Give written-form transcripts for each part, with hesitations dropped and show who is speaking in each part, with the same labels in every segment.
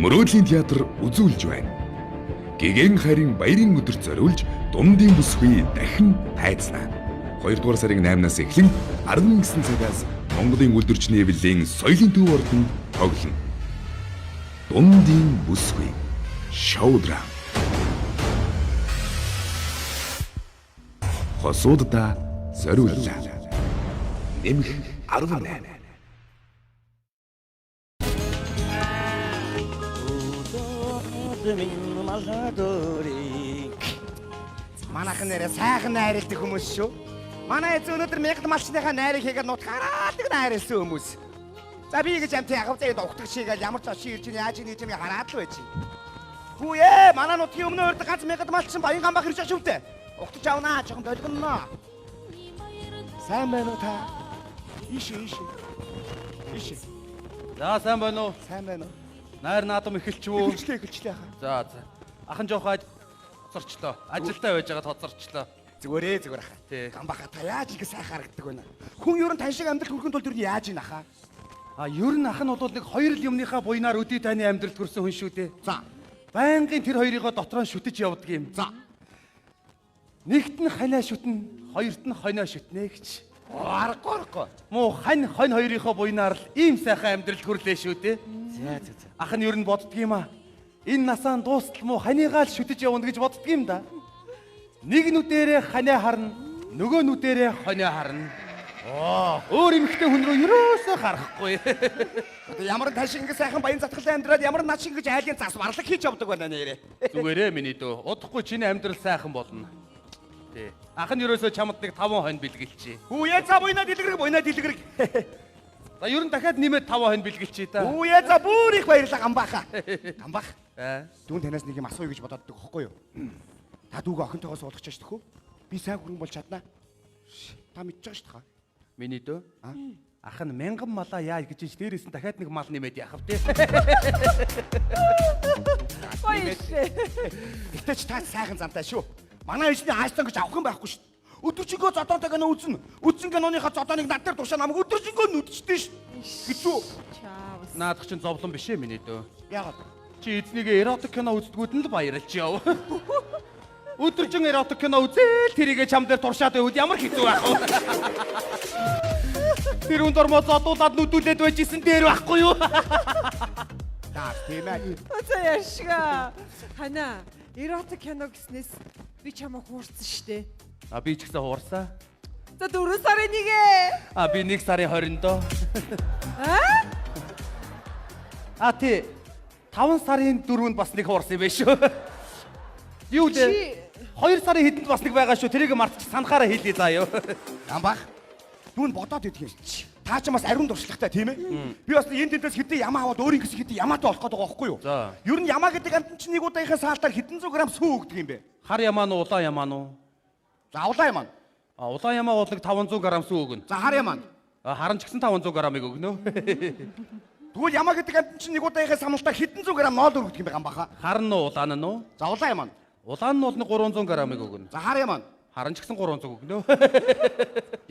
Speaker 1: Мөрөөдлийн театр үзүүлж байна. Гэгэн харин баярын өдөрт зориулж дундын бүсгүй дахин тайцлаа. 2 дугаар сарын 8-наас эхлэн 19 цагаас Монголын үлдвэрчний хэвлэлийн соёлын төв ордонд тоглоно. Дундын бүсгүй шоудрам. Хосуудаа зориуллаа. Нэмэх 18.
Speaker 2: Манайхан нэрээ сайхан найралдаг хүмүүс шүү. Манай эзэн өнөөдөр мягд малчныхаа найрыг хийгээд нутгаараадаг найрлсан хүмүүс. За би гэж амт ягав зээд ухдаг шигээл ямар ч ашиг ирж яаж нэг юм хараад л байж. Хүүе, манай нутгийн өмнө өрдөг ганц мягд малчин баян гамбах ирж байгаа шүү дээ. Ухтаж авнаа, жоохон долгоно. Сайн байна уу та? Иш.
Speaker 3: За сайн байна уу?
Speaker 2: Сайн байна уу?
Speaker 3: Найр наадам эхэлчихвөө.
Speaker 2: Эхэлчлээ хаа.
Speaker 3: За. Ахан жоохоо хоцорчлоо. Ажилдаа байж байгаа хоцорчлоо.
Speaker 2: Зүгээр хаа.
Speaker 3: Тий.
Speaker 2: Гамбаха та яаж ингэ сайхан харагддаг вэ? Хүн ер нь тань шиг амьдрал хүрхэн тулд ер нь яаж ийн ахаа?
Speaker 3: Ер нь ах нь бол нэг хоёр л юмныхаа буйнаар өдий таны амьдралд хүрсэн хүн шүү дээ.
Speaker 2: За.
Speaker 3: Байнгын тэр хоёрыгоо дотроо шүтэж явдаг юм.
Speaker 2: За.
Speaker 3: Нэгт нь ханаа шүтэн, хоёрт нь хоноо шүтнэ гэж.
Speaker 2: Аргагүй.
Speaker 3: Муу хань хоёрынхоо буйнаар л ийм сайхан амьдралд хүрлээ шүү дээ.
Speaker 2: За.
Speaker 3: Ах нь ер нь боддөг юм аа. Энэ насаан дуустал муу ханийгаа л шүтэж явна гэж боддөг юм да. Нэг нүдэрээ ханаа харна, нөгөө нүдэрээ хоноо харна. Өөр эмэгтэй хүн рүү юусоо харахгүй.
Speaker 2: Одоо ямар тань шиг ингэ сайхан баян затгалтай амьдраад ямар над шиг ингэж айлын цас барлаг хийж явдаг байна нэрээ.
Speaker 3: Зүгээрээ миний дөө. Удахгүй чиний амьдрал сайхан болно. Тий. Ах нь ерөөсөө чамд нэг 5 хонь бэлгэлчээ.
Speaker 2: Хүүе за буйна дэлгэрэг.
Speaker 3: За ер нь дахиад нэмээд 5 хонь бэлгэлчээ та.
Speaker 2: Хүүе за бүр их баярлаа гамбаха. Гамбах. Дүүн танаас нэг юм асууя гэж бодоод байгаа хөхгүй юу? Та дүүгээ охинтойгоо суулгach шээ хөө. Би сайн хүрэн болж чаднаа. Та мэдчихэж байгаа шүү дээ.
Speaker 3: Миний дөө. Ах нь 1000 малаа яа гэж ич дээрээс нь дахиад нэг мал нэмээд яхав тий.
Speaker 2: Гэтэ ч та сайхан замтай шүү. Манай ичний аастан гэж авах юм байхгүй шүү. Өдөржингөө зодоонтой гэнэ үзнэ. Үдсэн гэнooныхаа зодооныг над дээр тушаа намайг өдөржингөө нүдчтэй шүү. Гэвч
Speaker 3: Наадах чинь зовлон биш ээ миний дөө.
Speaker 2: яагаад?
Speaker 3: Чи эзнийгээ эротик кино үздэгүүд нь л баярлж яв. Өдөржин эротик кино үзэл тэрийгээ чам дээр туршаад байвал ямар хэцүү байх вэ? Тэр үн дормоо зодуулаад нүдүүлээд байжсэн дээр байхгүй юу?
Speaker 2: Таа тийм ээ.
Speaker 4: За яшга. Хана, эротик кино гэснээс би чамаа хуурсан штэ.
Speaker 3: Би ч гэсэн хуурсаа.
Speaker 4: За 4 сарын 1-ээ.
Speaker 3: Би 1 сарын 20-нд. Тий. 5 сарын 4-нд бас нэг хуурсан юм байна шүү. Юу дээ? 2 сарын хэдэнд бас нэг байгаа шүү. Тэрийг мартчих санахаараа хэлье заа юу.
Speaker 2: Гамбах. Түүнд бодоод идэх юм. Та ч бас ариун туршлагатай тийм ээ. Би бас энэ тэндээс хэдэн ямаа аваад өөрийн гэсэн хэдэн ямаатай болох гэдэг байгаа байхгүй юу?
Speaker 3: За.
Speaker 2: Ер нь ямаа гэдэг амт чинь нэг удаагийнхаа саалтаар хэдэн зуун грамм сүү өгдөг юм бэ?
Speaker 3: Хар ямаа нь улаан ямаа нь.
Speaker 2: За улаан ямаа.
Speaker 3: Улаан ямаа бол нэг 500 г сүү өгнө.
Speaker 2: За хар ямаа.
Speaker 3: Харан ч гэсэн 500 г-ыг өгнө.
Speaker 2: Тэгвэл ямаа гэдэг амт чинь нэг удаагийнхаа самналтаар хэдэн зуун грамм ноол өгдөг юм бэ гамбаха?
Speaker 3: Харан нь улаан нь.
Speaker 2: За улаан ямаа.
Speaker 3: Улаан нь бол нэг 300 г-ыг өгнө.
Speaker 2: За хар ямаа.
Speaker 3: Харан ч гэсэн 300 өгнө.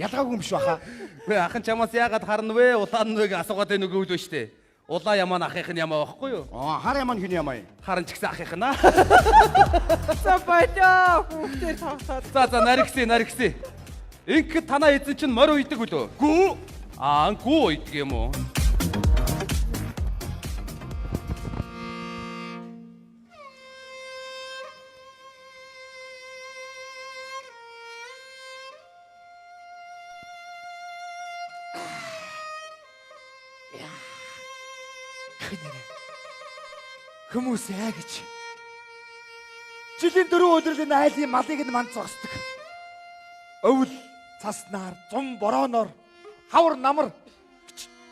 Speaker 2: Ялгаагүй юм биш баха.
Speaker 3: Ахын чамаас яагаад харна вэ? Улаан нь вэ асуугаад байна үгүй л шүү дээ. Улаан ямаа нь ахынх нь ямаа байхгүй юу?
Speaker 2: Хар ямаа нь хин ямаа юм.
Speaker 3: Харан ч гэсэн ахынх нь.
Speaker 4: За баяа. Хүүхдээр тавтаад.
Speaker 3: За наригсээ. Ингээд танаа эзэн чинь морь уйдаг үлөө.
Speaker 2: Гүү.
Speaker 3: Гүү уйдаг юм уу?
Speaker 2: Хүмүүс яа гэж. Жилийн 4 өдрийн айлын малыг нь манд зогсдог. Өвөл, цаснаар, зум борооноор, хавар намар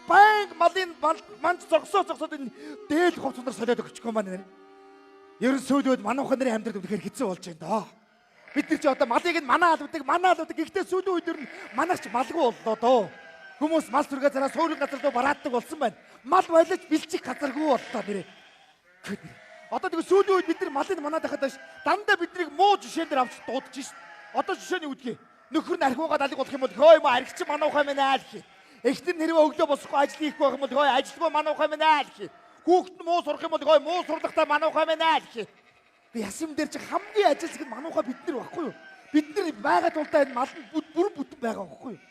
Speaker 2: баян малын манд зогсоод энэ дээл хувцсаар солиод өгчихгүй маань нэр. Ерөн сөүлүүд манайхан нарын амьдрал үнэхээр хэцүү болж байна доо. Бид нар ч одоо малыг нь манаа алуудаг. Гэхдээ сүүлийн үед нь манаач малгүй боллоо доо. Хүмүүс мал зүргээ зараа суурин газар руу барааддаг болсон байна. Мал байлаж бэлчих газаргүй боллоо нэрээ. Одоо тэгээ сүүлийн үед бид нар малыг манаад байхад байж дандаа биднийг муу жишээн дээр авч дуудаж шít. Одоо жишээний үдгээ нөхөр нь архиугаад алиг болох юм бол хөөе маа архич манайхаа мэнэ гэх. Эхтэр нэрвээ өглөө босохгүй ажил хийхгүй байх юм бол хөөе ажилгүй манайхаа мэнэ гэх. Хүүхэд нь муу сурах юм бол гой муу сурлахтаа мануухай байна гэх. Би ясам дээр чи хамгийн ажилсаг нь мануухай бид нар баггүй юу? Бид нар байгаа тулдаа энэ мал нь бүр бүтэн байгаа баггүй юу?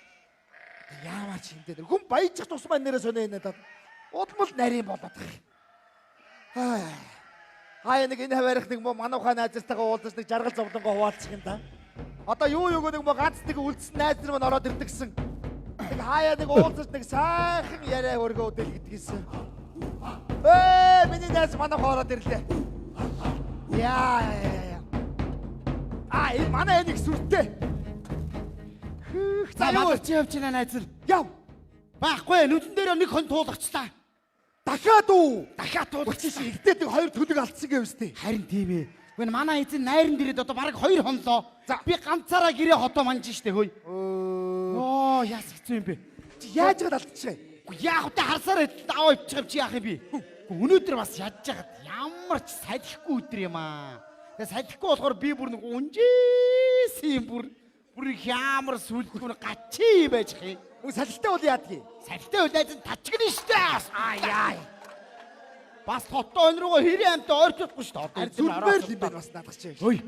Speaker 2: Яамаа чи энэ дээр хүн баяжчих тусмаа нэрээ сонё энэ даа. Удмал нарийн болоод байгаа. Хаяа нэг энэ хаваарах нэг мануухай найзтайгаа уулзаж нэг жаргал зовлонгоо хуваалцах юм да. Одоо юу нэг ганц нэг үлдсэн найз нар мань ороод ирдэг гисэн. Нэг хаяа нэг уулзаж нэг сайхан яриа өргөө дэлгэдэг гисэн. Миний найз манайх ороод ирлээ. Яа. Энэ манай энийг сүртэй.
Speaker 3: За мадалч явж байна найз.
Speaker 2: Яв.
Speaker 3: Байхгүй нүдэн дээр нэг хон туулгачлаа.
Speaker 2: Дахиад уу? Дахиад туулгачих. Игдээд нэг хоёр төлөг алдсан гэв үстэй.
Speaker 3: Харин тийм ээ. Гүн манай эзэн найранд ирээд одоо бараг 2 хонлоо. Би ганцаараа гэрээ хотоо манж штэ хөөе. Оо яас хэцүү юм бэ?
Speaker 2: Чи яаж гад алдчихэ?
Speaker 3: Яах вэ харсаар даваа ивчих юм чи яах юм би? Өнөөдөр бас ядж хагаад ямар ч салхихгүй өдөр юм аа. Тэгээ салхихгүй болохоор би бүр нэг унжээсэн бүр хямар сүлдүр гачи байж хий.
Speaker 2: Салхитай бол яадгийг?
Speaker 3: Салхитай бол айзен тачгна штэ. Яа. Бас хотоо өн рүүгээ хэрийн амтаа ойртохгүй штэ. Одоо
Speaker 2: зүрмээр л юм байна бас наадах чи.
Speaker 3: Хөөе.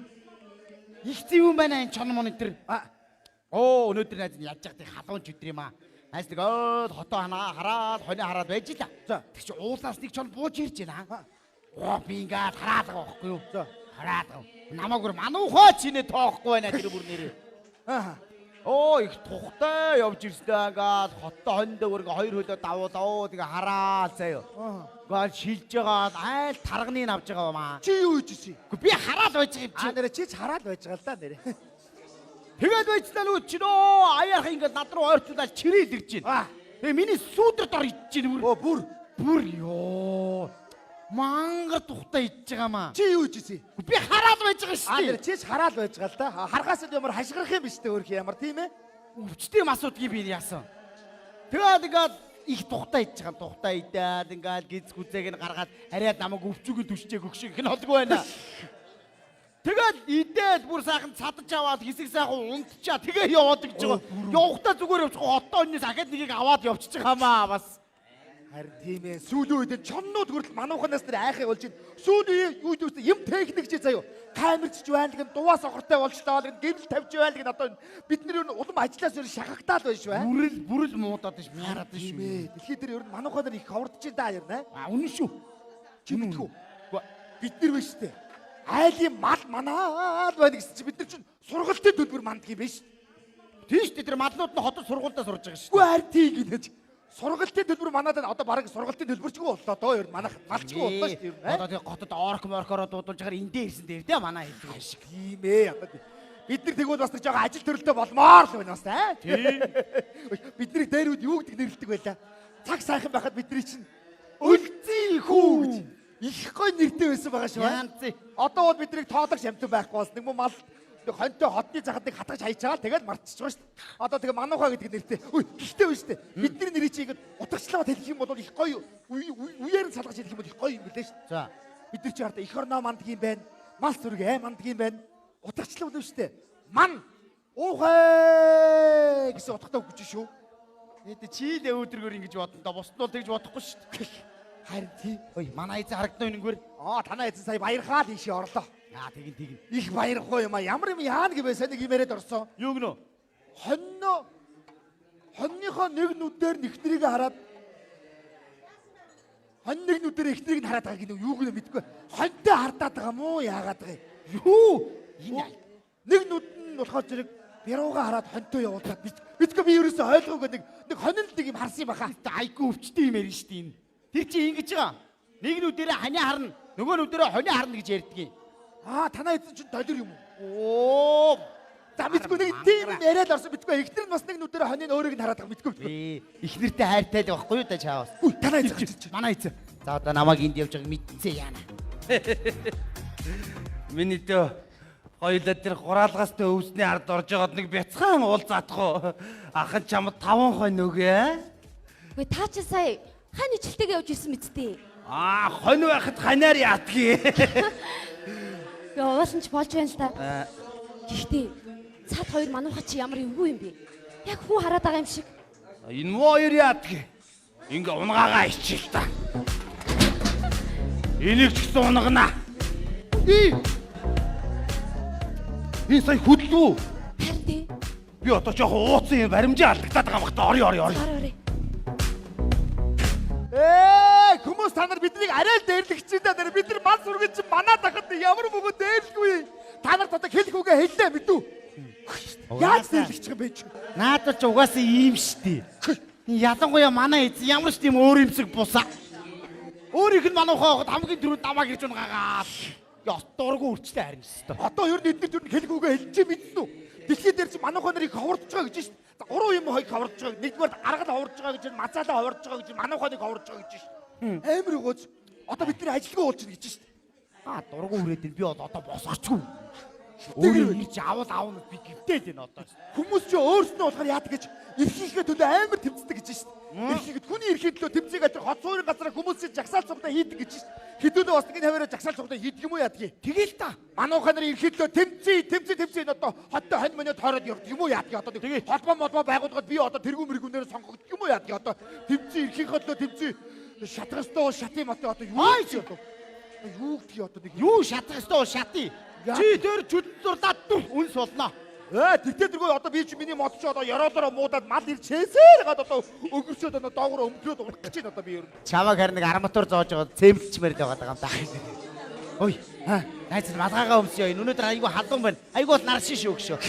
Speaker 3: Их зэв юм байна энэ чон монитор. Өнөөдөр найз нь ядж хаад халуун ч өдөр юм аа. Найз нэг хотоо хараад хонио хараад байж л. Тэг чи уулаас нэг чон бууж ирж байна. Би ингээд хараад байгаа байхгүй юу? Хараад байгаа. Намаагүй мануухай чинээ тоохгүй байна тэр бүр нэрээ. Их тухтай явж ирстэй ингээд хотоо хондоо өргө хоёр хөлөө давуу тэгээ хараад заяа. Гол шилж байгаа айл тарганы авж байгаа маа.
Speaker 2: Чи юу хийж чи?
Speaker 3: Би хараад байж байгаа юм чи.
Speaker 2: Нэрээ чи хараад байж байгаа л да нэрээ.
Speaker 3: Тэгээд байцлаа нүд чи нөө аяах ингээд над руу ойртуулаад чирээд ирж байна. Тэгээ миний сүүдэр дор идэж байна бүр ёо. Мангар тухтай идэж байгаа маа.
Speaker 2: Чи юу хийж чи?
Speaker 3: Би хараад байж байгаа шүү дээ.
Speaker 2: Нэрээ чи хараад байж байгаа л да. Харахаас л ямар хашгирах юм биш дээ өөрх ямар тийм ээ?
Speaker 3: Өвчтэй асуудгийг би яасан. Тэгээд ингээд их тухтай идэж байгаа. Тухтай идээд ингээд гиз хүзээг нь гаргаад хараад намайг өвчүүгийн түшчээг өгшиг хэн олгүй байна. Тэгээд идээд бүр сайхан цадаж аваад хэсэг сайхан унтчаа тэгээ яваад гэж байгаа. Явахдаа зүгээр явчих хотоо өнөөс ахад нэгийг аваад явчихж байгаа маа бас.
Speaker 2: Харин тийм ээ. Сүүлийн үед чоннууд хүртэл манууханаас нэр айхыг болж байна. Сүүлийн үед юм техник чи заяа. Камерч байлг нь дуваа сохортой болж таалг нь гэрэл тавьж байлг нь одоо бид нар улам ажлаас өөр шахагтаал байж байна.
Speaker 3: Бүрэл муудаад биш мяарад биш
Speaker 2: үү. Дэлхийд дээр ер нь манууханаар их ховордож байна да ярина.
Speaker 3: Үнэн шүү.
Speaker 2: Чи мэдгүй. Бид нар биш үү? Айлын мал манаа л байна гэсэн чи бид нар чинь сургалтын төлбөр манддаг юм биш.
Speaker 3: Тийш тэр малнууд нь хотод сургуультаа сурж байгаа шүү.
Speaker 2: Үгүй харин тийм гинэж. Сургалтын төлбөр манад одоо бараг сургалтын төлбөрчгүй боллоо доо ер нь манайх малчгүй боллоо шүү дээ.
Speaker 3: Одоо тэг готод орк моркороо дуудулж байгаа эндээ ирсэн дээр тий манай хэлдэг шиг.
Speaker 2: Тийм ээ. Одоо бид нар тэгвэл бас нэг жоо ажил төрөлтөө болмоор л байна бас аа. Тийм. Бидний дээрүүд юу гэдэг нэрлдэг байлаа. Цаг сайхан байхад бидний чинь өлзий хүү гэж их гой нэртэй байсан байгаа шүү. Одоо бол биднийг тоодогч амтан байхгүй болсон. Нэг мал хонтой хотны захад нэг хатгаж хайж байгаа л тэгэл мартчихж байгаа шүү дээ. Одоо тэгээ мануухай гэдэг нэртэй. Гэхдээ байна шүү дээ. Бидний нэрийг чи ингэж утгачлаад хэлэх юм бол их гоё үеэр нь салгаж хэлэх юм бол их гоё юм билээ шүү дээ. За бид нар чи хараа их орноо манддаг юм байна. Мал зүргээ манддаг юм байна. Утгачлаад үү шүү дээ. Ман уухай гэсэн утгатай өгч шүү.
Speaker 3: Эд чи л өөдрөгөр ингэж бодно да бусд нь бол тэгж бодохгүй шүү дээ.
Speaker 2: Харин тий.
Speaker 3: Ой манай эзэн харагдана үнэнгээр.
Speaker 2: Танаа эзэн сая баярхаа л ийшээ орлоо.
Speaker 3: Тэгин.
Speaker 2: Их баярхгүй юм а. Ямар юм яана гэвэ сайн нэг юм яриад орсон.
Speaker 3: Юу гэнэ?
Speaker 2: Хонныхоо нэг нүдээр нэхтрийг хараад хонь нэг нүдээр эхтрийг нь хараад байгаа гинэ юу гэнэ мэдгүй. Хоньтой хардаад байгаа мó яагаад байгаа юу? Энэ нэг нүд нь болохоор зэрэг бярууга хараад хоньтой явуулаад мэдгүй би ерөөсөө ойлгоогүй нэг хонь л нэг юм харсан юм баха.
Speaker 3: Айгүй өвчтэй юм ярина шүү дээ энэ. Тэр чи ингэж байгаа. Нэг нүдээрээ ханиа харна, нөгөө нүдээрээ хонио харна гэж ярьдгийг.
Speaker 2: Танаа эзэн чинь долор юм уу? За мэдгүй нэг тийм яриад орсон мэдгүй. Эхнэр нь бас нэг нүдээр хоньны өөрийг нь хараад байгаа мэдгүй.
Speaker 3: Эхнэртэй хайртай л байхгүй юу та чаавас.
Speaker 2: Танаа эзэн.
Speaker 3: Манай эзэн. За одоо намайг энд явж байгааг мэдцээ яана. Миний дөө хоёулаа тэр гураалгаас тө өвсний ард орж байгаад нэг бяцхан уулзаадах уу? Ахын чамд 5 хонь өгөө.
Speaker 5: Гүй та чи сая хань ижилтэйгээ явж ирсэн мэт дээ.
Speaker 3: Хонь байхад ханаар яатгий.
Speaker 5: Явуулсан ч болж байна л та. Гэхдээ цаад хоёр манууха чи ямар эвгүй юм бэ? Яг хүн хараад байгаа юм шиг.
Speaker 3: Энэ муу хоёр яатгий. Ингээ унгаагаа ичил та. Энийг ч гэсэн унгана. Энэ сая хөдлөө.
Speaker 5: Харин тий.
Speaker 3: Би одоо жоохон ууцсан юм баримжаа алдагдаад байгаа юм байна. Ори.
Speaker 5: Орой.
Speaker 2: Хүмүүс та нар биднийг арай л дээрлэгч чинь та нар бид нар мал сүргэн чинь манаа дахад ямар мөгөө дээрлэхгүй. Та нарт одоо хэлэх үгээ хэллээ мэдүү. Яаж дээрлэгч юм бэ чи?
Speaker 6: Наадад ч угаасаа ийм штий. Ялангуяа манай эзэн ямар ч тийм өөр юмсэг бусаа. Өөрийнх нь манайхаа хохот хамгийн түрүү дамаа гэрж унагаагаад. Яс дургу үрчтэй харин өстө.
Speaker 2: Одоо ер нь эдгээр түр хэлэх үгээ хэлж мэдсэн үү? Дэлхийд дээр чи манайхаа нарыг ховордож байгаа гэж шүү дээ. Гурван юм хоёг ховордож байгаа. Нэгдүгээр аргал ховордож байгаа гэж, мацаалаа ховордож байгаа гэж, манайхаа нэг ховордож байгаа гэж шүү дээ. Амар өгөөж одоо бидний ажилгүй уулзна гэж шүү дээ.
Speaker 6: Дургу үрээд би бол одоо босгоочгүй. Өөрөө ирж аавна би гівтэл энэ одоо.
Speaker 2: Хүмүүс ч өөрснөө болохоор яадаг гэж эрхийнхээ төлөө амар тэмцдэг гэж шүү дээ. Эрхийг хүний эрхийн төлөө тэмцээгээд тэр хот суурин газараа хүмүүсийн жагсаал цугтаа хийдэг гэж шүү дээ. Хэдүүлээ бас нэг хаваараа жагсаал цугтаа хийдэг юм уу яадаг. Тэгэл та. Манайхаа нарын эрхийн төлөө тэмцээ энэ одоо хоттой хань мөнөд хоороод явдаг юм уу яадаг. Одоо нэг холбоо молбоо байгуулгаад би одоо тэргүүн мэргүүнээр сонгогддог юм уу яадаг. Одоо тэмцээ эрхийнхээ төлөө тэмцээ шатах ёстой шатын мат одоо юу ч одоо юу гэх одоо нэг
Speaker 6: Юу шатах ёстой шатыг. Чи дээр чөлдурлаад үнс болно.
Speaker 2: тэгтээ тэргүй одоо би чи миний мод ч одоо ёроолороо муудаад мал ирж чээсээр гад одоо өгөрчөөд одоо доогоор өмдрөөд урах гэж байна одоо би ер нь.
Speaker 6: Чамаг харин нэг арматур зоож байгаа цемэлчмээр л байгаа юм да. Ой, найз малгаагаа өмсөё. Өнөөдөр айгүй халуун байна. Айгүй бол нар шиш өгшөө.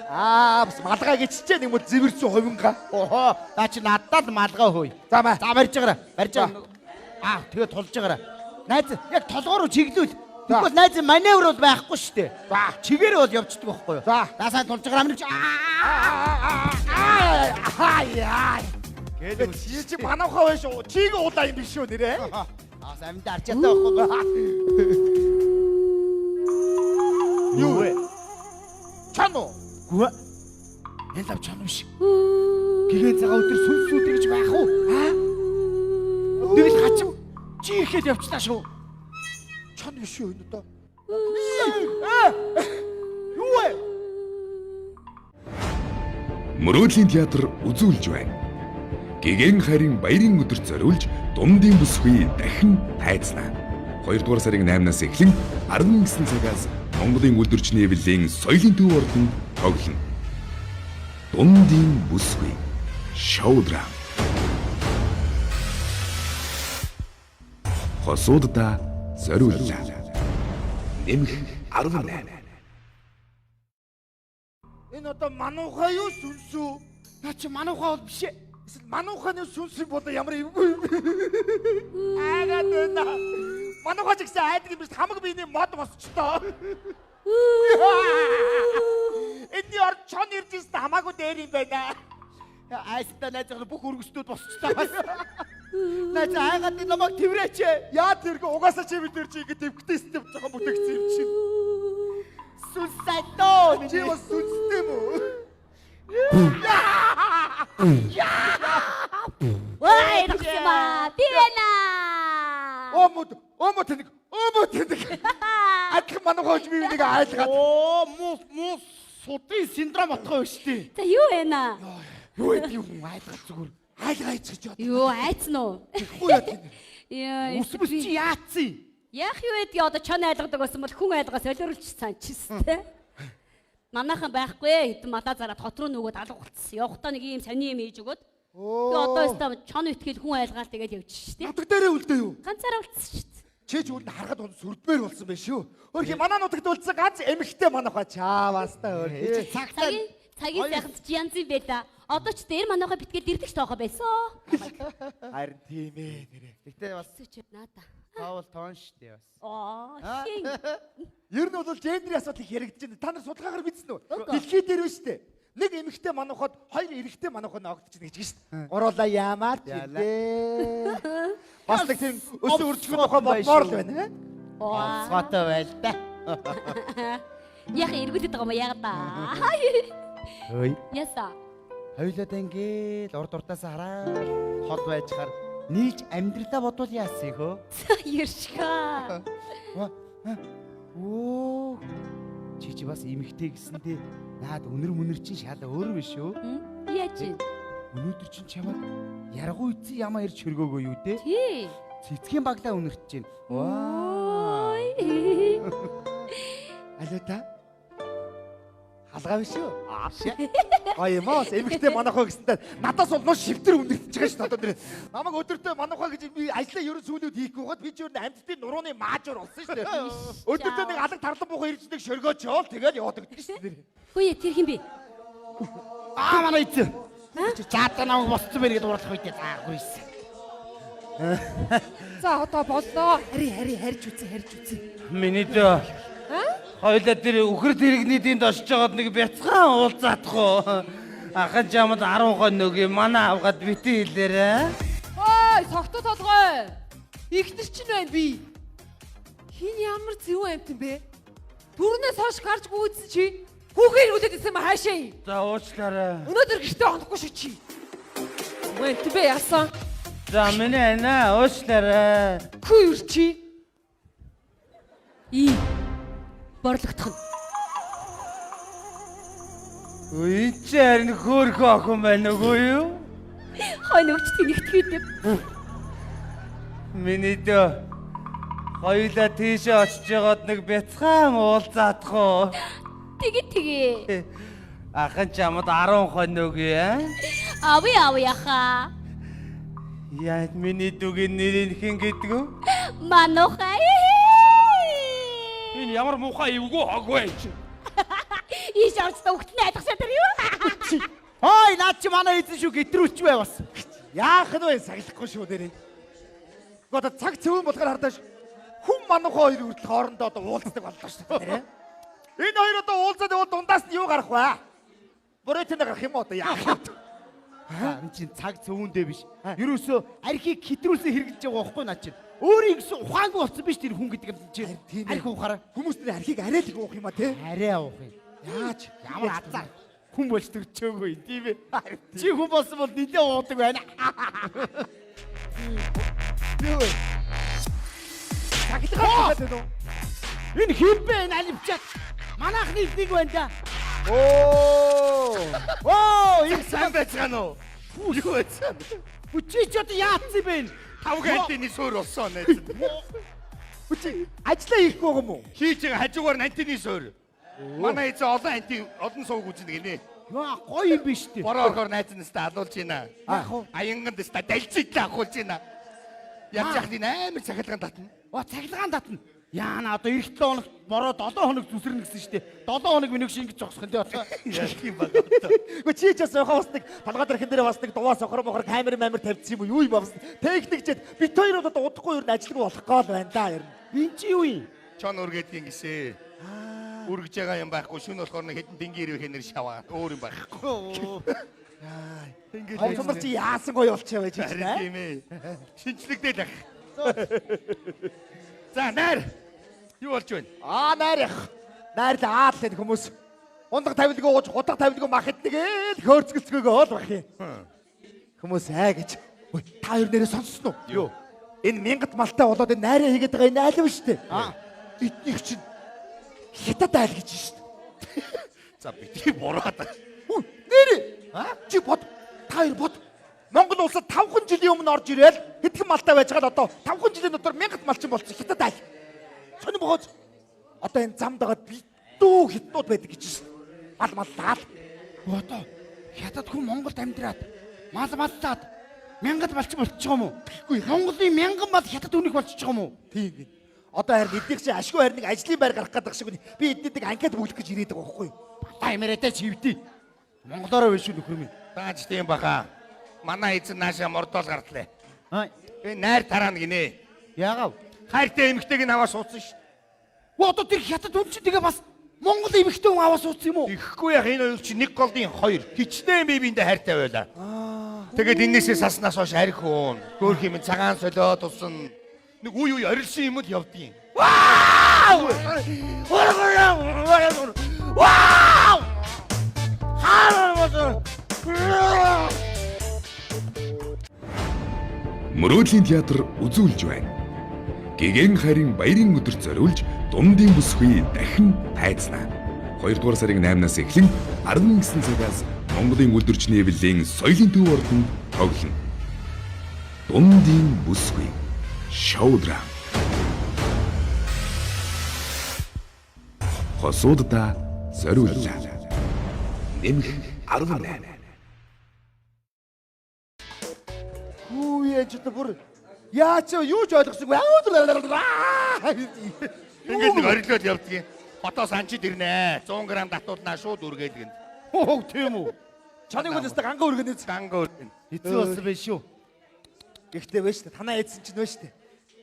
Speaker 2: Бас малгай гिचчээ нэг мод зэвэрсэн хувинга.
Speaker 6: Охоо, наа чи надад малгай хөөе.
Speaker 2: За маа.
Speaker 6: За барьж байгаарай. Барьж байгаа. Тэгээ тулж байгаарай. Найз яг толгоор руу чиглүүл. Тэгвэл найз маневр бол байхгүй шүү дээ.
Speaker 2: За,
Speaker 6: чигээр бол явждаг байхгүй юу?
Speaker 2: За.
Speaker 6: Сайн тулж байгаа амирч.
Speaker 2: Гэдэг чи манайхаа байж чиг уулаа юм биш үү нэрээ?
Speaker 6: Амд арчаатай байхгүй.
Speaker 2: Юу вэ? Чано.
Speaker 6: Гү. Энэ лав чам биш. Гэгэн цагаа өдөр сүнсүүд гэж байх уу? Тэгэл хачим чи ихэд явчлаа шүү.
Speaker 2: Чано биш үү энэ одоо?
Speaker 6: Юу вэ?
Speaker 1: Мөрөөдлийн театр үзүүлж байна. Гэгэн харин баярын өдөрт зориулж дундын бүсгүй дахин тайзнаа. 2 дугаар сарын 8-наас эхлэн 19 цагаас Монголын үлдвэрчний хэвлэлийн соёлын төв ордонд тоглоно. Дундын бүсгүй шоудрам. Хосуудаа зориуллаа. Нэмэх 18.
Speaker 2: Энэ одоо манайхаа юу сүнсүү?
Speaker 6: Наа чи манайхаа бол биш ээ.
Speaker 2: Эсвэл манайхааны сүнс юм бол ямар юм бэ? Агаад байна. Манайхаа ч гэсэн айдаг юм биш хамаг биений мод босчтоо. Эдний орд чон иржсэн хамаагүй дээр юм байна.
Speaker 6: Айстаа найз бүх өргөстүүд босчлаа бас. Найз айгаад энэ намайг тэрвэч.
Speaker 2: Яа тэргүй угаасаа чи бид нэр чи ингэ дэвхтэй систем жоохон бүтээгдсэн юм чинь.
Speaker 6: Сүсайтоо.
Speaker 2: Чи бас сүнстэй юм уу?
Speaker 5: Ой, доксима. Тивэна.
Speaker 2: Омот тэнэг. Адилхан манайхаа ч би нэг айлгаад.
Speaker 6: Муу судрын синдром отгоо биш тий.
Speaker 5: За юу вэ наа?
Speaker 2: Юу гэдэг юм айлгаад зүгээр. Айлгаач гэж бод.
Speaker 5: Юу айцсан уу?
Speaker 2: Хүү яа тийм.
Speaker 5: Яа,
Speaker 6: Үсбэс чи яатсан.
Speaker 5: яах юу гэдгийг одоо чон айлгадаг байсан бол хүн айлгаас солиорлж санчсан те. Манайхан байхгүй хэдэн малаа зараад хот руу нөгөөд алга болцсон. Явахдаа нэг ийм сони юм ээж өгөөд. Тэгээ одоо өстө чон итгэл хүн айлгаал тэгээд явж штэ.
Speaker 2: Нутаг дээрээ үлдээ юу?
Speaker 5: Ганцаараа болцсон штэ.
Speaker 2: Чэж үлд харахад он сүрдмээр болсон байх шүү. Өөрхий манай нутагт үлдсэн ганц эмхтэй манайхаа чааваастаа өөр.
Speaker 5: Цагийн сайханд чи янз юм байла. Одоо ч дээр манайхаа битгээл дэрдэж тоохоо байсан.
Speaker 2: Харин тийм ээ нэрээ.
Speaker 6: Гэтэ бас
Speaker 5: Сүч наада.
Speaker 6: таавал тоон штэ бас.
Speaker 5: Хин.
Speaker 2: Ер нь бол гендерийн асуудал яригдж байна. Та нар судалгаагаар мэдсэн үү?
Speaker 5: Үгүй.
Speaker 2: Дэлхий дээр биш үү? Нэг эмэгтэй манайхад хоёр эрэгтэй манайхад ногдчихно гэж шүү дээ. Гуруула яамаар ч дээ. Бас нэг тийм өсөө үржих тухай бодмоор л байна.
Speaker 6: Онцгойтой байл та.
Speaker 5: Яхаа эргүүлээд байгаа юм яагаад та?
Speaker 6: Ой.
Speaker 5: Яса.
Speaker 6: Хоёлоо ингээл урд уртаас хараад хол байж хаар нийлж амьдралаа бодвол яасан хөө?
Speaker 5: Ершка.
Speaker 6: Оо. Чи бас эмхтэй гэсэндээ наад өнөр чинь шал өөр биш үү?
Speaker 5: Яаж вэ?
Speaker 6: Өнөөдөр чинь чамайг яргуу ийцэн ямаа ирж хөргөөгөө юу дээ?
Speaker 5: Тий.
Speaker 6: цэцгийн баглаа үнэрч байна.
Speaker 5: Ой.
Speaker 2: Алиута. Халгаа биш үү? Гоё юм аа. Эмэгтэй манайхаа гэсэнтэй надаас бол нууш шивтэр үнэртэж байгаа шүү дээ. Одоо нэр намайг өдөртөө манайхаа гэж би ажлаа ерөн сүүлүүд хийхгүй гоод би ч өөр амьдтын нурууны маажуур болсон шүү дээ. Өдөртөө нэг алаг тарлан буухан ирж нэг шөргөөч явал тэгэл яваад гэдэг шүү дээ.
Speaker 5: Хөөе тэр хин би.
Speaker 6: Манай эзэн. Чаатаа намайг босцсон байх гэдээ уурлах үедээ заагүй юм.
Speaker 4: За одоо боллоо. Харж үзье.
Speaker 3: Миний дөө. Хоёлаа тэр үхэр тэрэгний дэнд очиж байгаад нэг бяцхан уулзаадах уу? Ахын жамд 10 хон нөгөө манай авгаад бити хэлээрээ.
Speaker 4: Ой, согтуу толгой. Ихтер чинь байна би. Хин ямар зөв амт юм бэ? Түрнээс хойш гарч гүйцэн чи. Хүүхээ ирүүлээд исэн ма хаашаа.
Speaker 3: За уучлаарай.
Speaker 4: Өнөөдөр гэртээ онохгүй шүү чи. Мэнт бэ яасан?
Speaker 3: За миний анаа уучлаарай.
Speaker 4: Хүү ирчи.
Speaker 5: Борлогдох нь.
Speaker 3: Үгүй чи харин хөөрхөн охин байна уу юу?
Speaker 5: Хой нөгчдгийг нэгтгэхэд.
Speaker 3: Миний дөө. Хоёлаа тийшээ очиж байгаад нэг бяцхан уулзаадах уу?
Speaker 5: Тэгээ.
Speaker 3: Ахын чамд 10 хон нөгөө.
Speaker 5: Ави яха.
Speaker 3: Яа миний дүүгийн нэрийг хэн гэдэг вэ?
Speaker 5: Манухай.
Speaker 3: Энэ ямар муухай эвгүй хог вэ?
Speaker 5: Ийш орцтой хөлт найдахсаа тэр юу?
Speaker 6: Хой наад чи манай эзэн шүү гэтрүүлч бай бас.
Speaker 2: Яах нь вэ? Саглахгүй шүү нэрээ. Одоо цаг цэвэн болохоор хардаш хүн манайхаа хоёр үрдэл хоорондоо одоо уулздаг боллоо шүү дээ. Энэ хоёр одоо уулзаад явал дундаас нь юу гарах вэ? Бүрэтэн гарах юм уу одоо яах вэ?
Speaker 6: Энэ чинь цаг цөвөндөө биш. Ерөөсөө архийг хэтрүүлсэн хэрэгжиж байгаа байхгүй наа чинь. Өөрийн гэсэн ухаангүй болсон биш тэр хүн гэдэг юм чинь. Архи ухаараа
Speaker 2: Хүмүүс тэр архийг арай л уух юм а те.
Speaker 6: арай авах юм.
Speaker 2: Яаж?
Speaker 6: Ямар азар. Хүн болж төрчөөгүй тийм ээ. Чи хүн болсон бол нилээ уудаг байна.
Speaker 2: Юу вэ? Цагтгаа гэдэг үү?
Speaker 6: Энэ хэм бэ энэ аливчаад. Манайхны нэг байна да.
Speaker 2: Оо,
Speaker 6: их сайн байцгаана уу? Юу байцгаана? Үчи ч одоо яатсан бэ?
Speaker 7: 5 гантины суур болсон найз.
Speaker 2: Үчи ажиллаа хийхгүй байгаа юм уу?
Speaker 7: Хийж байгаа хажуугаар антины суур. Манай эзэн олон анти олон сууг үзнэ гинэ.
Speaker 6: Яа гоё юм биш үү?
Speaker 7: Бороо орохоор найзнастаа алуулж байна. Аянганд ста далжигтай авахулж байна. Яаж яах вэ? Амар цахилгаан татна.
Speaker 6: Цахилгаан татна. Яана одоо эх 7 хоног бороо 7 хоног зүсэрнэ гэсэн штэ. 7 хоног минийг шингэж зогсох юм дээ.
Speaker 7: Яах юм бэ?
Speaker 2: Гэхдээ чи ч бас яхаа бас нэг толгой дэрхэн дээр бас нэг дуваа сохор мохор камер тавьчихсан юм уу? Юу юм бас техникчэд бит хоёр одоо удахгүй юу ажилгүй болох гол байна да ер нь.
Speaker 6: Энд чи юу юм?
Speaker 7: Чон үргэдгийн гисэн. Үргэж байгаа юм байхгүй. Шүн болохоор нэг хэдэн дингийн ирвэх нэр шаваа. Өөр юм байхгүй.
Speaker 2: Хоёр сумар чи яасан гоё болчихоо байж
Speaker 7: Харин тийм ээ. Шинжлэгдээд ах. За найр. Юу болж байна?
Speaker 2: Найрах. Найрлаа аал энэ хүмүүс. Ундаг тавилгүй ууж, гутаг тавилгүй махад нэгээл хөөрцгөлцгөөгөө ол бах юм. Хүмүүс гэж. Ой, та хоёр нэрээ сонссон уу? Юу? Энэ мянгат малтай болоод энэ найраа хийгээд байгаа энэ айл юм шүү дээ. Эднийх чинь хятад айл гэж шүү дээ.
Speaker 7: За битгий бураад.
Speaker 2: Нэрээ. Чи бод. Та хоёр бод. Монгол улсад 5 жилийн өмнө орж ирээл хэдхэн малтай байж байгаа л одоо 5 жилийн дотор мянгат малчин болсон хятад айл. Сонир бохооч. Одоо энэ замд байгаа битүү хятадууд байдаг гэж шүү. Мал даал.
Speaker 6: Одоо хятад хүн Монголд амьдраад мал маллаад мянгат малчин болчих юм уу? Тэгэхгүй Монголын мянган мал хятад хүнийг болчих юм уу?
Speaker 2: Тийм. Одоо харин эднийх чинь ашгүй харин нэг ажлын байр гарах гэдэг шиг би эднийг анкет бүглэх гэж ирээд байгаа байхгүй юу?
Speaker 6: Аймараатай чивдээ. Монголоороо биш үү нөхөр минь.
Speaker 7: Тааж тийм баха. Манай эзэн наашаа мордоол гартлаа. Энэ найр тараана гинэ.
Speaker 6: Яагав?
Speaker 7: Хайртай эмэгтэйг нь аваа суудсан ш.
Speaker 6: Одоо тэр хятад хүн чинь тэгээ бас Монгол эмэгтэй хүн аваа суудсан юм уу?
Speaker 7: Ихгүй яах энэ хоёр чинь нэг голдын хоёр. Хичнээн бибиндээ хайртай байлаа. Тэгээд энээсээ саснаас хойш арх уун. Хөөх юм цагаан солиод тусан. Нэг үе орилсон юм л явдгийн.
Speaker 6: Вау!
Speaker 1: Мөрөөдлийн театр үзүүлж байна. Гэгэн харин баярын өдөрт зориулж дундын бүсгүй дахин тайзнаа. 2 дугаар сарын 8-наас эхлэн 19 цагаас Монголын үлдэрч нэвлэлийн соёлын төв ордонд тоглоно. Дундын бүсгүй Шоудрам. Хосуудаа зориуллаа. Нэмэх 18.
Speaker 2: Хүү яа ч бүр яа ч юу ч ойлгосонгүй.
Speaker 7: Ингээд нэг орилоод явдгийг. Хотоос анчид ирнэ. 100 г татуулнаа шууд үргээд гин.
Speaker 3: Оо тийм үү.
Speaker 2: Чаныг бол өстө ганга өргөнөз.
Speaker 7: Ганга үргэн.
Speaker 3: Эцэг бас биш шүү.
Speaker 2: Гэхдээ вэ штэ танаа эзэн чинь вэ штэ.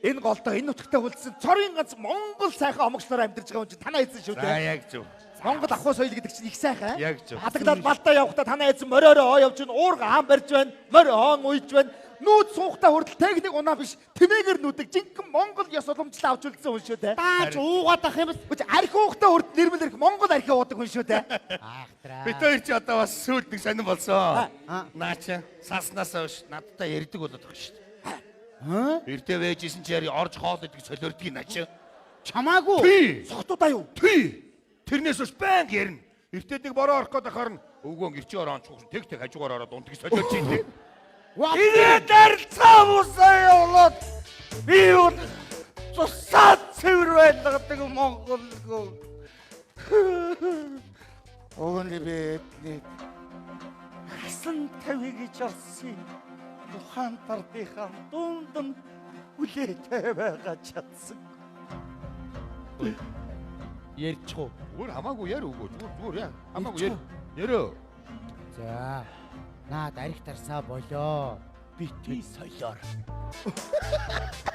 Speaker 2: Энэ голдоо энэ нутагтаа үлдсэн цорын ганц Монгол сайхан омгчлоор амьдарч байгаа хүн чинь танаа эзэн шүү
Speaker 7: За
Speaker 2: дээ.
Speaker 7: яг зөв.
Speaker 2: Монгол ахуй соёл гэдэг чинь их сайхан.
Speaker 7: Яг зөв.
Speaker 2: Хатагдаад балдаа явахдаа танаа эзэн мориороо явж гин уурга хаан барьж байна. Морион уйж байна. Нүүд суухтаа хүртэл техник унаа биш. Тэмээгээр нүдэг жинхэнэ Монгол ёс уламжлаа авч үлдсэн хүн шүү дээ.
Speaker 6: Даач уугаад ах юм бол
Speaker 2: Үгүй архи уухтаа хүртэл нэрмэл ирэх Монгол архи уудаг хүн шүү дээ.
Speaker 6: аахтраа.
Speaker 7: Бид хоёр ч одоо бас сүйд нэг сонирн болсон. Наа чи саснаас хойш надтай ярьдаг болоод байгаа шүү дээ. Эрдээ вэжсэн чи яри орж хоол идэх солиордгийг наа чи.
Speaker 6: Чамаагүй.
Speaker 7: Тий.
Speaker 2: Сохтуудаа юу?
Speaker 7: Тий. Тэрнээс бас банк ярина. Эрдээ нэг бороо орох гээд ахаар нь өвгөө гэрчи ороо онцгоос тэг хажуугаар ороод унтгийг солиорч дээ.
Speaker 6: Ирээд
Speaker 7: дарцаа мусаа явуулаад би юу цусаад цэвэр байдаг Монголгүй.
Speaker 6: Өөний бэтник хасан тавиг гэж орсон. Тухайн тардынхаа дунд хүлээтэй байгаа чадсан. Ярьчихв.
Speaker 7: Өөр хамаагүй яар өгөө. Зүгээр яа. Хамаагүй яар. Ярөө.
Speaker 6: За. Наад арих тарсаа болоо. Бити соёлоор.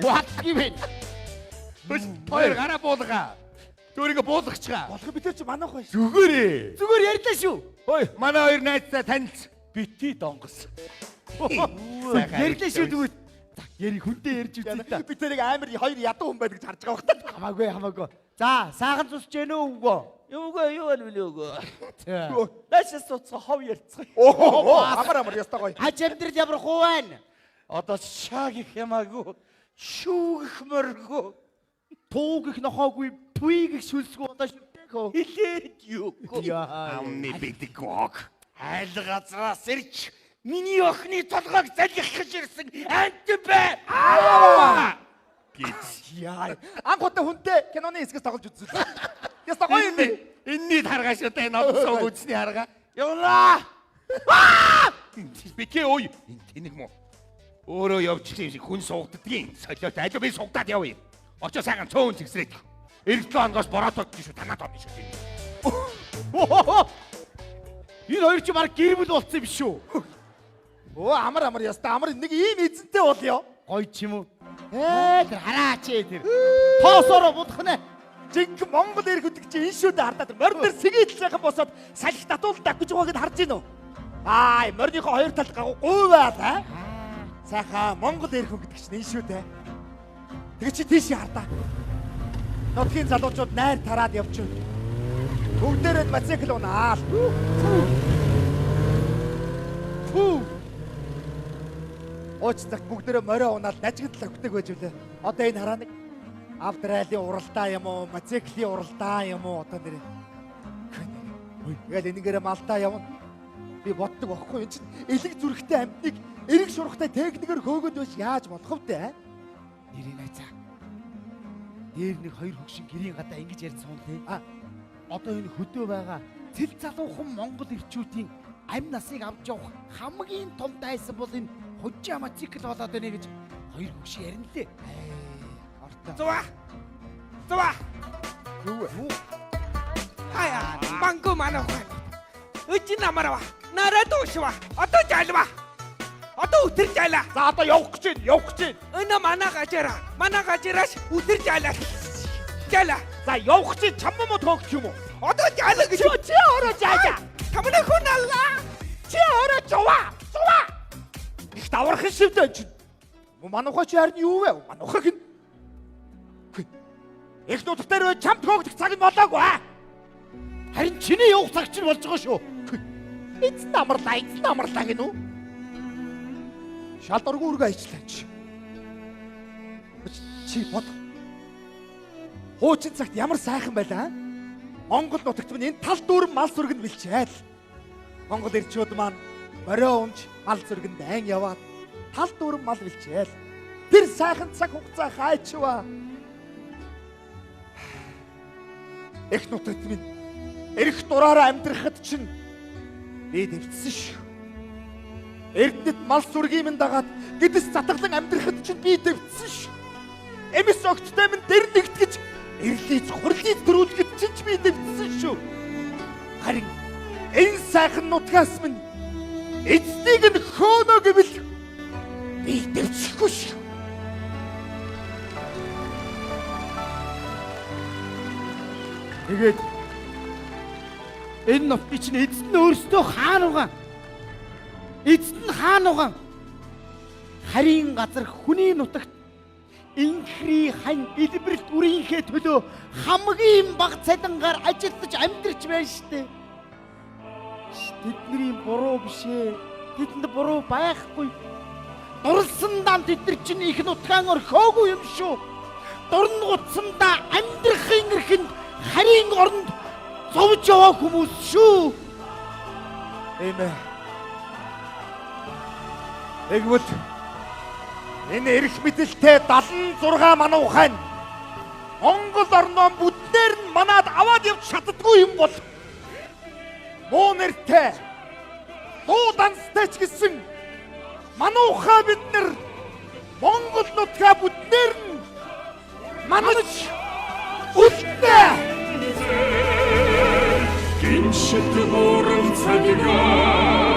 Speaker 6: What give it?
Speaker 7: Хоёр гараа буулгаа. Өөрийгөө буулгачгаа.
Speaker 2: Болгоо бид нар чи манайх байж.
Speaker 7: Зүгээрээ.
Speaker 6: Зүгээр ярьлаа шүү.
Speaker 7: Ой, манай хоёр найзтай таньц.
Speaker 6: Бити донгос.
Speaker 7: Ярьлаа
Speaker 6: шүү зүгээр. Яри хүнтэй ярьж үзье та.
Speaker 2: Бид тэрийг амар хоёр ядуу хүн байдаг гэж харж байгаа багтаа.
Speaker 6: Хамаагүй. За, саахан цусч гэнэ үгүй. Юу үгүй. Нашаа суцгаа хов ярьцгаа.
Speaker 2: Оо, амар ястаа гоё.
Speaker 6: Хаж амьдрал ямар хуу байна? Одоо шаг их ямаагүй. Шүүгэх мөргөө. Туугих нохоогүй, пуйгих сүлсгүй одоо шүтээхөө. Хилээд юу.
Speaker 7: Амны бидэг гог.
Speaker 6: Айл газраас ирж миний охины толгойг залгих гэж ирсэн ант бэ.
Speaker 2: Яа. Анхудаа хүнтэй киноны хэсгээс тоглож үзсэн. Ястаа гоё юм бэ?
Speaker 7: Энэний таргаш одоо энэ одсон үзсний харгаа.
Speaker 6: Явлаа.
Speaker 7: Бикээ ой. Энэ тэнэг мө. Өөрөө явчихсан юм шиг хүн суугддгийн. Солиот аль би суугдаад явъя. Очоо сайхан цөөн зэгсрээд. Эргэлтэн ангоос бороотод гэж танаад байна шүү дээ.
Speaker 6: Энэ хоёр ч баг гэр бүл болсон юм биш үү?
Speaker 2: Оо, амар ястаа амар нэг ийм эзэнтэй болё.
Speaker 6: Гоё ч юм уу? Тэр хараач тэр. Тоосороо будахнаа.
Speaker 2: Жинхэнэ Монгол ирэх үдэг чи энэ шүү дээ хардаад. Морин дээр сэгээдэл сайхан босоод салхи татуулд авчих байгааг нь харж гин үү? Аа, морныхоо хоёр талд гуйваад аа. Сайхан Монгол ирэх үг гэдэг чинь энэ шүү дээ. Тэгээ чи тийш хардаа. Нутгийн залуучууд найр тараад явчихв. Бүгдээрээ мотоцикл унаа. Фу. Очцаг бүгдээрээ морио унаад нажигд л өгдөг байж үлээ. Одоо энэ хараа нэг авдрайлын уралдаа юм уу, мотоциклийн уралдаа юм уу одоо нэр. Тэгэл энийгээрээ малдаа явна. Би боддог байхгүй энэ чинь элэг зүрхтэй амьтныг эрэг шурхтай техникээр хөөгөөд байж яаж болох вэ те?
Speaker 6: Нэрийн найзаа. Дээр нэг хоёр хөгшин гэрийн гадаа ингэж ярьсан юм тий. Одоо энэ хөдөө байгаа цэл залуухан Монгол ирчүүдийн амь насыг авч явах хамгийн том дайсан бол энэ хужаа мотоцикл болоод байна гэж хоёр хөгшин ярина лээ.
Speaker 3: Зуа.
Speaker 2: Юу?
Speaker 3: Хаяа, банку манайхан. Өчиг намарава. Нарадуушва. Одоо жаалва. Одоо үтэр жаалаа.
Speaker 2: За одоо явах гэж байна.
Speaker 3: Өнөө манай гажираш үтэр жаалаа. Жаалаа.
Speaker 2: За явах гэж чамд мод хөөгч юм уу?
Speaker 3: Одоо жаалаа гэж.
Speaker 2: Чи өөрөө жаажаа.
Speaker 3: Камна хуналла.
Speaker 2: Чи өөрөө зуваа. Их давархан шивдэн чи. Манайхаа чи харин юу вэ? Манайхаа гин. Их нутгаар чамд хөөгдөх цаг нь болоогүй аа.
Speaker 6: Харин чиний явах цаг чинь болж байгаа шүү.
Speaker 2: Эцэн амарлаа гинүү. Шалдургүй үргэ ажиллаа чи. Чи бод. Хуучин цагт ямар сайхан байлаа. Монгол нутагт минь энэ тал дүүрэн мал сүргэнд бэлчээл. Монгол ирчүүд маань морио унж мал сүргэнд айн яваад тал дүүрэн мал бэлчээл. Тэр сайхан цаг хугацаа хайчваа. Их нутагт минь эрх дураараа амьдрахад чинь би дэвцсэн шүү. Эрдэнэт мал сүргийн минь дагаад гэдэс затгалан амьдрахад чинь би дэвцсэн шүү. Эмэс огттой минь дэр нэгтгэж эрлийц хурлийц төрүүлэхэд чинь би дэвцсэн шүү. Харин энэ сайхан нутгаас минь эцнийг нь хөөнө гэвэл би дэвчихгүй шүү.
Speaker 6: Тэгээд энэ нутгийн чинь эзэн нь өөрсдөө хаана угаан? Эзэн нь хаана угаан? Харийн газар хүний нутагт инхри хань илбэрэлт үрийнхээ төлөө хамгийн бага цалингаар ажиллаж амьдарч байна штэ. Тэдний буруу биш ээ. Тэдэнд буруу байхгүй. Дурлсандаа тэд нар чинь их нутгаан орхоогүй юм шүү. Дурнгуцсандаа амьдрахын эрхэнд харийн оронд зовж яваа хүмүүс шүү.
Speaker 2: Эмэ. Эгвэл энэ эрх мэдэлтэй 76 мануу ухаан Монгол орноо бүднээр нь манад аваад явж чаддгүй юм бол муу нэртэй дуу данстай ч гэсэн мануухаа бид нар Монгол нутгаа бүднээр нь манаж үлдээ.
Speaker 8: Гиншит бурам цаггаа